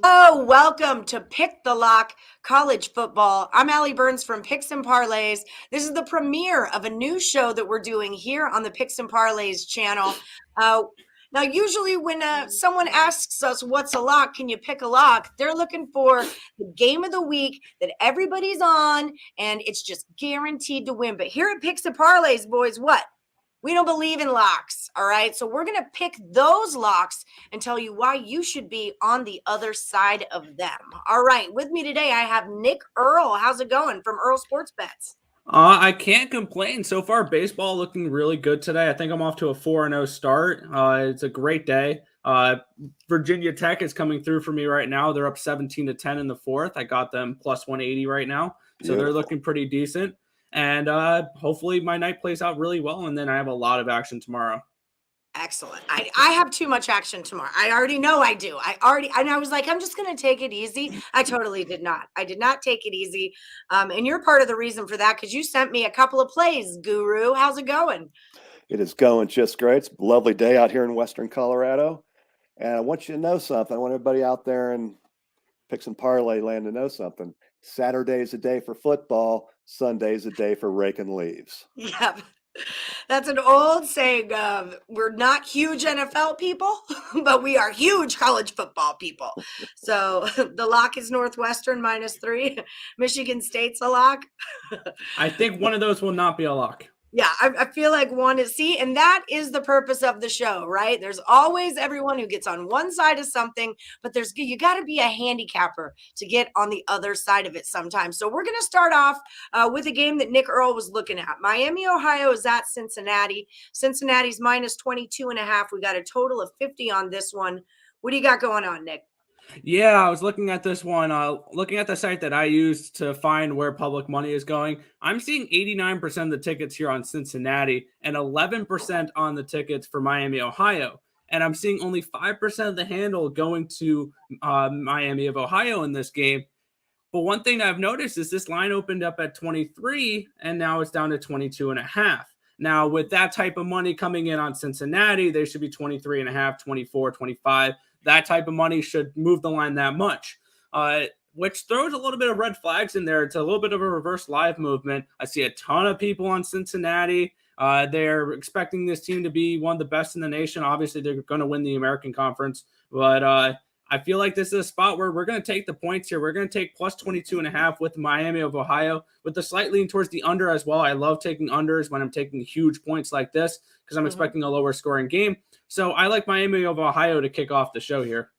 Oh, welcome to Pick the Lock College Football. I'm Allie Burns from Picks and Parlays. This is the premiere of a new show that we're doing here on the Picks and Parlays channel. Uh, Now, usually when someone asks us what's a lock, can you pick a lock? They're looking for the game of the week that everybody's on, and it's just guaranteed to win. But here at Picks and Parlays, boys, what? We don't believe in locks, all right? So we're going to pick those locks and tell you why you should be on the other side of them. All right, with me today, I have Nick Earle. How's it going from Earle Sports Bets? I can't complain. So far, baseball looking really good today. I think I'm off to a 4-0 start. It's a great day. Virginia Tech is coming through for me right now. They're up 17-10 in the fourth. I got them plus 180 right now. So they're looking pretty decent. And hopefully my night plays out really well. And then I have a lot of action tomorrow. Excellent. I have too much action tomorrow. I already know I do. And I was like, I'm just going to take it easy. I totally did not. I did not take it easy. And you're part of the reason for that because you sent me a couple of plays, Guru. How's it going? It is going just great. It's a lovely day out here in Western Colorado. And I want you to know something. I want everybody out there in Picks and Parlay land to know something. Saturday's a day for football. Sunday's a day for raking leaves. Yep. That's an old saying of we're not huge NFL people, but we are huge college football people. So the lock is Northwestern -3. Michigan State's a lock. I think one of those will not be a lock. Yeah, I feel like one is, see, and that is the purpose of the show, right? There's always everyone who gets on one side of something, but you got to be a handicapper to get on the other side of it sometimes. So we're going to start off with a game that Nick Earle was looking at. Miami, Ohio is at Cincinnati. Cincinnati's -22.5. We got a total of 50 on this one. What do you got going on, Nick? Yeah, I was looking at this one, looking at the site that I used to find where public money is going. I'm seeing 89% of the tickets here on Cincinnati and 11% on the tickets for Miami, Ohio. And I'm seeing only 5% of the handle going to Miami of Ohio in this game. But one thing that I've noticed is this line opened up at 23 and now it's down to 22.5. Now, with that type of money coming in on Cincinnati, they should be 23.5, 24, 25. That type of money should move the line that much, which throws a little bit of red flags in there. It's a little bit of a reverse live movement. I see a ton of people on Cincinnati. They're expecting this team to be one of the best in the nation. Obviously, they're going to win the American Conference, but I feel like this is a spot where we're going to take the points here. We're going to take plus 22.5 with Miami of Ohio with the slight lean towards the under as well. I love taking unders when I'm taking huge points like this because I'm expecting a lower scoring game. So I like Miami of Ohio to kick off the show here.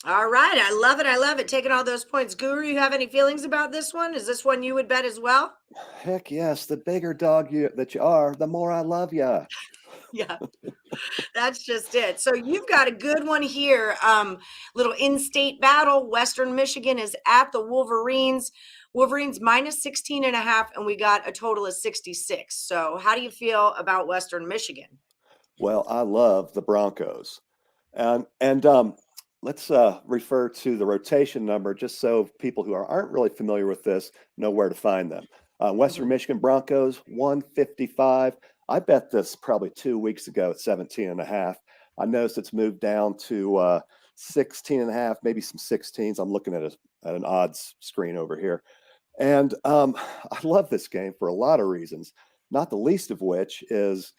All right. I love it. I love it. Taking all those points. Guru, you have any feelings about this one? Is this one you would bet as well? Heck yes. The bigger dog that you are, the more I love you. Yeah, that's just it. So you've got a good one here. Little in-state battle. Western Michigan is at the Wolverines. Wolverines -16.5, and we got a total of 66. So how do you feel about Western Michigan? Well, I love the Broncos. And let's refer to the rotation number just so people who aren't really familiar with this know where to find them. Western Michigan Broncos, 155. I bet this probably 2 weeks ago at 17.5. I noticed it's moved down to 16.5, maybe some 16s. I'm looking at an odds screen over here. And I love this game for a lot of reasons, not the least of which is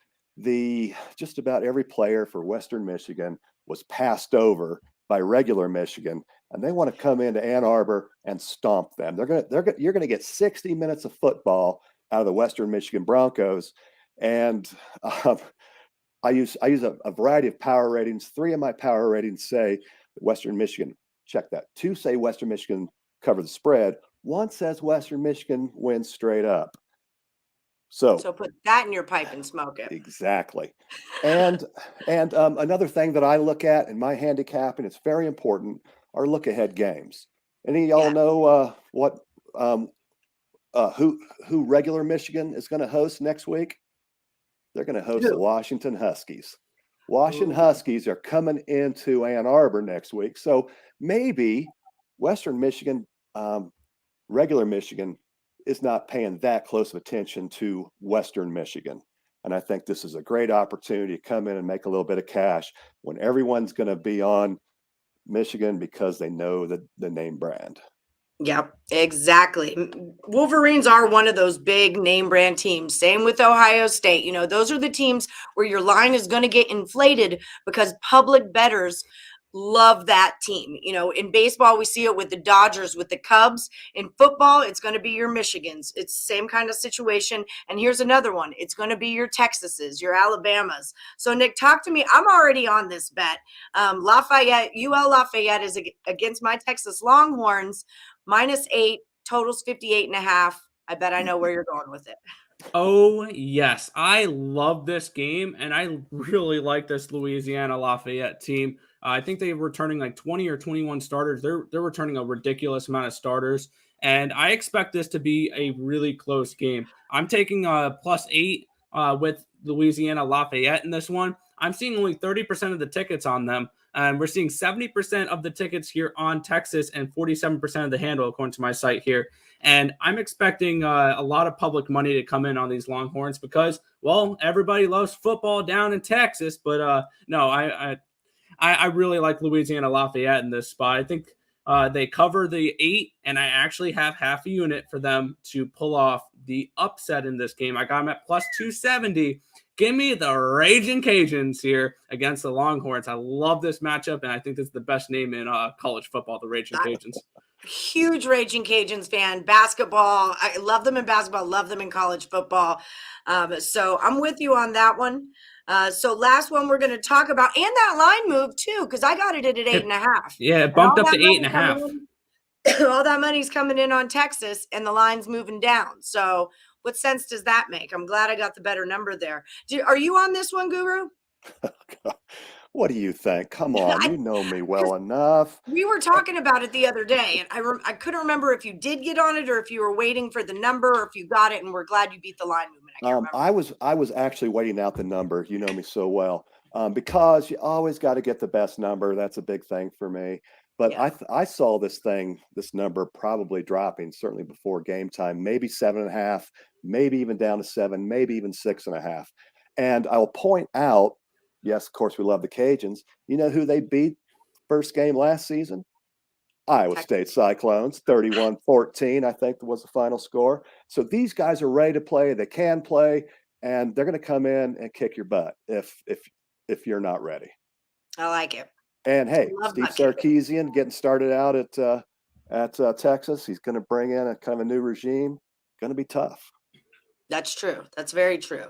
just about every player for Western Michigan was passed over by regular Michigan, and they want to come into Ann Arbor and stomp them. You're gonna get 60 minutes of football out of the Western Michigan Broncos, and I use a variety of power ratings. 3 of my power ratings say Western Michigan. Check that. 2 say Western Michigan cover the spread. 1 says Western Michigan wins straight up. So put that in your pipe and smoke it. Exactly. And another thing that I look at in my handicap, and it's very important, are look ahead games. Any of y'all know who regular Michigan is going to host next week? They're going to host the Washington Huskies. Washington Huskies are coming into Ann Arbor next week. So maybe Western Michigan, regular Michigan, is not paying that close of attention to Western Michigan. And I think this is a great opportunity to come in and make a little bit of cash when everyone's going to be on Michigan because they know the name brand. Yep, exactly. Wolverines are one of those big name brand teams. Same with Ohio State. Those are the teams where your line is going to get inflated because public bettors love that team. In baseball, we see it with the Dodgers, with the Cubs. In football, it's going to be your Michigans. It's the same kind of situation. And here's another one. It's going to be your Texases, your Alabamas. So, Nick, talk to me. I'm already on this bet. Lafayette is against my Texas Longhorns. -8, totals 58.5. I bet I know where you're going with it. Oh, yes. I love this game, and I really like this Louisiana Lafayette team. I think they're returning like 20 or 21 starters. They're returning a ridiculous amount of starters, and I expect this to be a really close game. I'm taking +8 with Louisiana Lafayette in this one. I'm seeing only 30% of the tickets on them, and we're seeing 70% of the tickets here on Texas and 47% of the handle, according to my site here. And I'm expecting a lot of public money to come in on these Longhorns because, well, everybody loves football down in Texas. But no, I really like Louisiana Lafayette in this spot. I think they cover the 8, and I actually have half a unit for them to pull off the upset in this game. I got them at +270. Give me the Raging Cajuns here against the Longhorns. I love this matchup, and I think this is the best name in college football, the Raging Cajuns. Huge Raging Cajuns fan. Basketball, I love them in basketball, love them in college football. So I'm with you on that one. So last one we're going to talk about, and that line move too, because I got it at 8.5. Yeah, it bumped up to 8.5. All that money's coming in on Texas, and the line's moving down. So what sense does that make? I'm glad I got the better number there. Are you on this one, Guru? What do you think? Come on, you know me well enough. We were talking about it the other day, and I couldn't remember if you did get on it or if you were waiting for the number or if you got it and we're glad you beat the line movement. I can't remember. I was actually waiting out the number. You know me so well, because you always got to get the best number. That's a big thing for me. But Yeah. I saw this number probably dropping certainly before game time, maybe 7.5, maybe even down to 7, maybe even 6.5. And I'll point out, yes, of course, we love the Cajuns. You know who they beat first game last season? Iowa State Cyclones, 31-14, I think was the final score. So these guys are ready to play. They can play, and they're going to come in and kick your butt if you're not ready. I like it. And hey, Steve Sarkisian getting started out at Texas. He's going to bring in a kind of a new regime. Going to be tough. That's true. That's very true.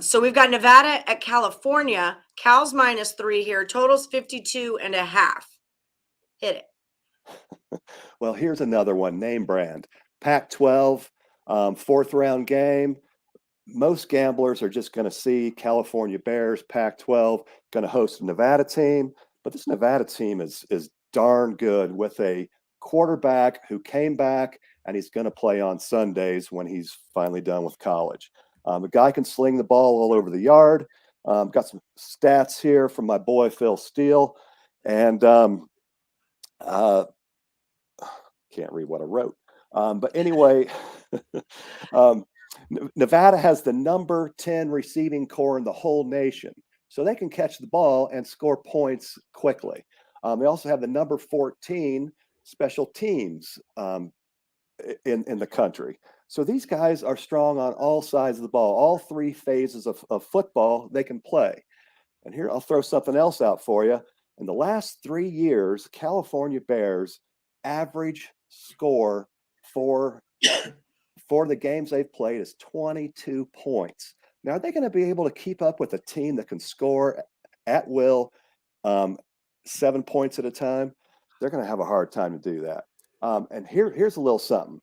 So we've got Nevada at California. Cal's -3 here. Totals 52.5. Hit it. Well, here's another one, name brand. Pac-12, 4th round game. Most gamblers are just going to see California Bears, Pac-12, going to host a Nevada team. But this Nevada team is darn good with a quarterback who came back, and he's going to play on Sundays when he's finally done with college. The guy can sling the ball all over the yard. Got some stats here from my boy Phil Steele. And can't read what I wrote. But anyway, Nevada has the number 10 receiving core in the whole nation. So they can catch the ball and score points quickly. They also have the number 14 special teams in the country. So these guys are strong on all sides of the ball. All 3 phases of football they can play. And here, I'll throw something else out for you. In the last 3 years, California Bears average score for the games they've played is 22 points. Now, are they going to be able to keep up with a team that can score at will 7 points at a time? They're going to have a hard time to do that. And here's a little something.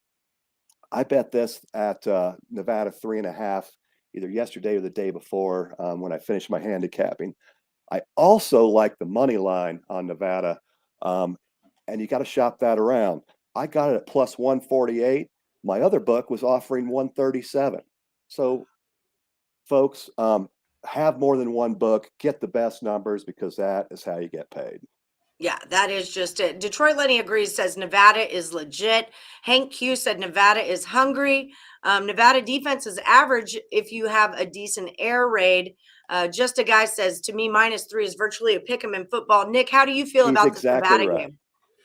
I bet this at Nevada 3.5, either yesterday or the day before when I finished my handicapping. I also like the money line on Nevada, and you got to shop that around. I got it at +148. My other book was offering 137. So, folks, have more than one book. Get the best numbers because that is how you get paid. Yeah, that is just it. Detroit Lenny agrees, says Nevada is legit. Hank Q said Nevada is hungry. Nevada defense is average if you have a decent air raid. Just a guy says, to me, -3 is virtually a pick 'em in football. Nick, how do you feel He's about this exactly Nevada right. game?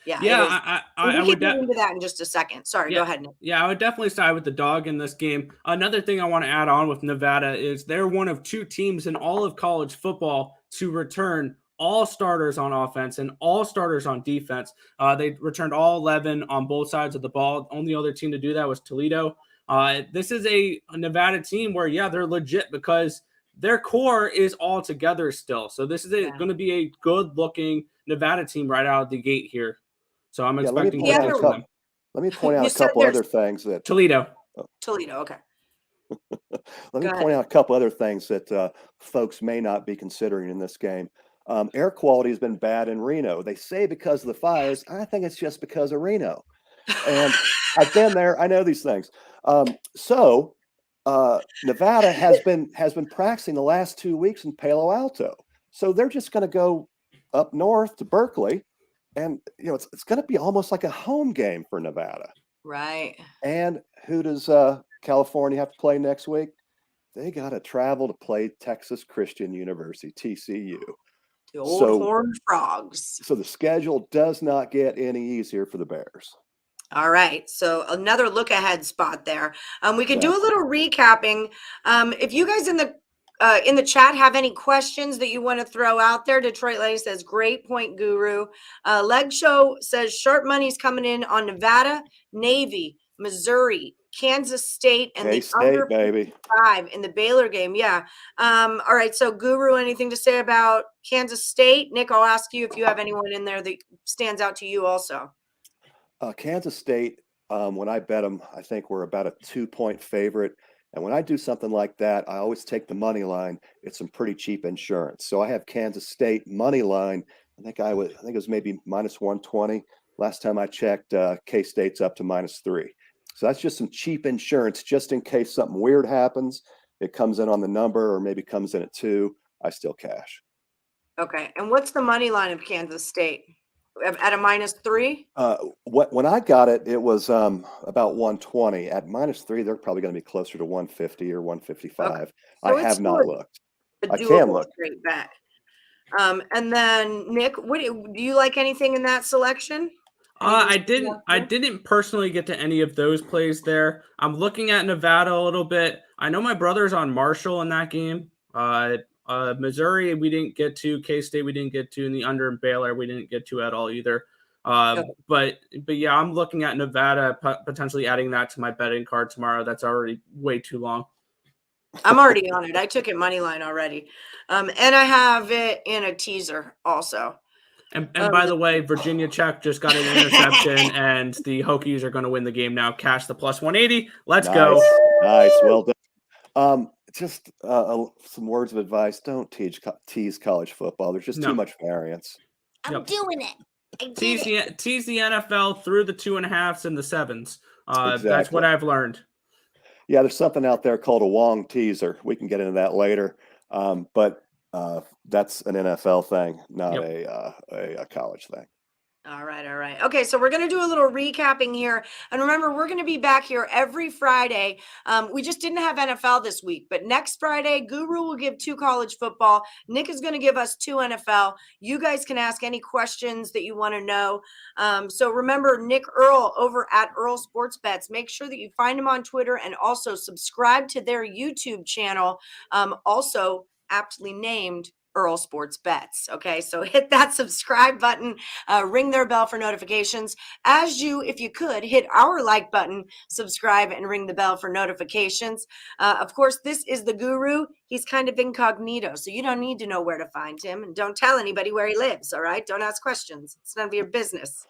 Yeah, it is. Yeah, And I we would. can get into that in just a second. Sorry, go ahead, Nick. Yeah, I would definitely side with the dog in this game. Another thing I want to add on with Nevada is they're one of 2 teams in all of college football to return all starters on offense and all starters on defense. They returned all 11 on both sides of the ball. Only other team to do that was Toledo. This is a Nevada team where, yeah, they're legit because their core is all together still. So this is going to be a good-looking Nevada team right out of the gate here. So I'm expecting good things from them. Let me point out You a said couple there's other things that Toledo. Toledo. Okay. let me Go point ahead. out a couple other things that folks may not be considering in this game. Air quality has been bad in Reno. They say because of the fires. I think it's just because of Reno. And I've been there. I know these things. Nevada has been practicing the last 2 weeks in Palo Alto. So they're just going to go up north to Berkeley, and it's going to be almost like a home game for Nevada. Right. And who does California have to play next week? They got to travel to play Texas Christian University, TCU. The old Horned Frogs. So the schedule does not get any easier for the Bears. All right. So another look ahead spot there. We could do a little recapping. If you guys in the chat have any questions that you want to throw out there, Detroit Lady says, great point, Guru. Leg Show says sharp money's coming in on Nevada, Navy, Missouri, Kansas State, and K-State, the under baby. 5 in the Baylor game. Yeah. All right. So Guru, anything to say about Kansas State? Nick, I'll ask you if you have anyone in there that stands out to you also. Kansas State, when I bet them, I think we're about a 2-point favorite. And when I do something like that, I always take the money line. It's some pretty cheap insurance. So I have Kansas State money line. I think it was maybe -120. Last time I checked, K-State's up to -3. So that's just some cheap insurance, just in case something weird happens. It comes in on the number, or maybe comes in at 2. I still cash. Okay. And what's the money line of Kansas State? At a -3? When I got it, it was about 120. At -3, they're probably going to be closer to 150 or 155. Okay. I So have not looked. I can doable look. straight bet. And then Nick, what do you like anything in that selection? I didn't personally get to any of those plays there. I'm looking at Nevada a little bit. I know my brother's on Marshall in that game. Missouri, we didn't get to. K-State, we didn't get to. And the under and Baylor, we didn't get to at all either. But yeah, I'm looking at Nevada, potentially adding that to my betting card tomorrow. That's already way too long. I'm already on it. I took it money line already. And I have it in a teaser also. And by the way, Virginia Tech just got an interception, and the Hokies are going to win the game now. Cash the +180. Let's go. Nice. Well done. Just some words of advice. Don't tease college football. There's just too much variance. I'm doing it. Tease the NFL through the 2.5s and the 7s. Exactly. That's what I've learned. Yeah, there's something out there called a Wong teaser. We can get into that later. But that's an NFL thing, not a college thing. All right. Okay, so we're going to do a little recapping here. And remember, we're going to be back here every Friday. We just didn't have NFL this week, but next Friday, Guru will give 2 college football. Nick is going to give us 2 NFL. You guys can ask any questions that you want to know. So remember, Nick Earle over at Earle Sports Bets. Make sure that you find him on Twitter and also subscribe to their YouTube channel, also aptly named Earle Sports Bets. Okay, so hit that subscribe button, ring their bell for notifications. As you, if you could, hit our like button, subscribe, and ring the bell for notifications. Of course, this is the Guru. He's kind of incognito, so you don't need to know where to find him, and don't tell anybody where he lives. All right, don't ask questions. It's none of your business.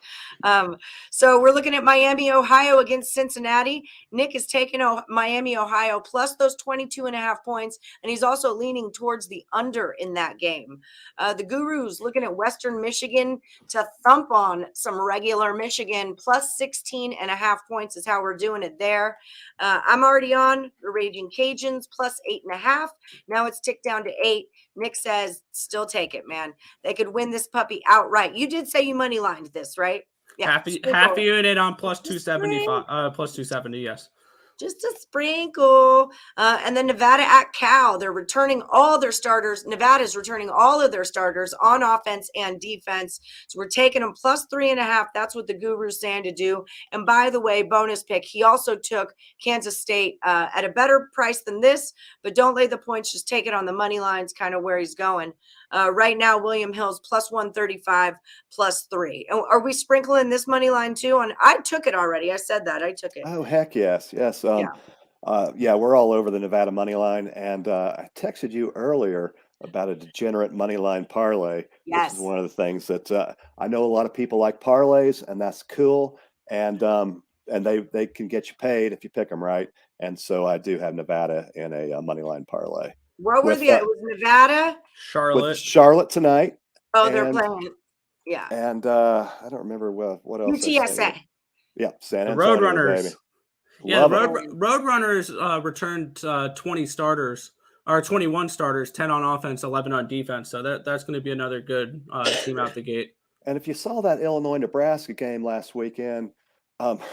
So we're looking at Miami, Ohio against Cincinnati. Nick is taking Miami, Ohio plus those 22.5 points, and he's also leaning towards the under in that game. The Guru's looking at Western Michigan to thump on some regular Michigan plus 16.5 points is how we're doing it there. I'm already on the Raging Cajuns plus 8.5. Now it's ticked down to 8. Nick says, still take it, man. They could win this puppy outright. You did say you money lined this, right? Yeah. Half unit on plus 275, plus 270, yes. just a sprinkle. And then Nevada at Cal, they're returning all their starters. Nevada's returning all of their starters on offense and defense. So we're taking them plus 3.5. That's what the guru's saying to do. And by the way, bonus pick, he also took Kansas State at a better price than this, but don't lay the points. Just take it on the money lines, kind of where he's going. Right now, William Hill's plus 135, plus 3. Are we sprinkling this money line too? And I took it already. I said that. I took it. Oh, heck yes. Yes. Yeah. Yeah, we're all over the Nevada money line. And I texted you earlier about a degenerate money line parlay. Yes. This is one of the things that I know a lot of people like parlays, and that's cool. And they can get you paid if you pick them right. And so I do have Nevada in a money line parlay. What were it was Nevada? Charlotte. With Charlotte tonight. Oh, they're playing. Yeah. And I don't remember what else. UTSA. Yeah, San The Antonio, Roadrunners. baby. Yeah, Love Roadrunners returned 20 starters, or 21 starters, 10 on offense, 11 on defense. So that's going to be another good team out the gate. And if you saw that Illinois-Nebraska game last weekend, that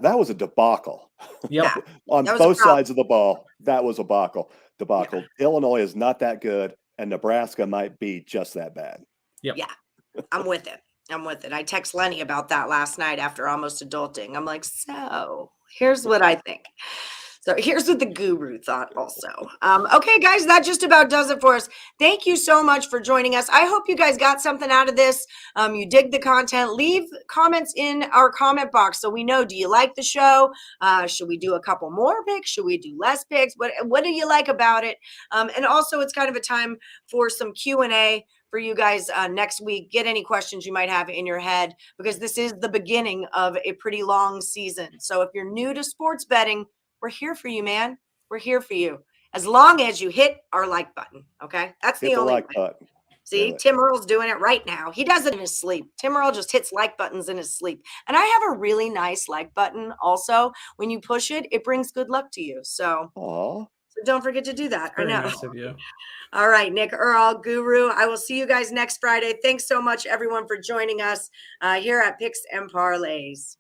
was a debacle. Yep. On both sides of the ball, that was a debacle. Yeah. Illinois is not that good, and Nebraska might be just that bad. Yep. Yeah, I'm with it. I text Lenny about that last night after almost adulting. I'm like, so here's what I think. So here's what the guru thought also. Okay, guys, that just about does it for us. Thank you so much for joining us. I hope you guys got something out of this. You dig the content. Leave comments in our comment box so we know, do you like the show? Should we do a couple more picks? Should we do less picks? What do you like about it? And also, it's kind of a time for some Q&A for you guys next week. Get any questions you might have in your head, because this is the beginning of a pretty long season. So if you're new to sports betting, we're here for you, man. We're here for you. As long as you hit our like button, okay? That's the only like button. See, Tim Earle's doing it right now. He does it in his sleep. Tim Earle just hits like buttons in his sleep. And I have a really nice like button also. When you push it, it brings good luck to you. So don't forget to do that. I know. Nice of you. All right, Nick, Earle, Guru. I will see you guys next Friday. Thanks so much, everyone, for joining us here at Picks and Parlays.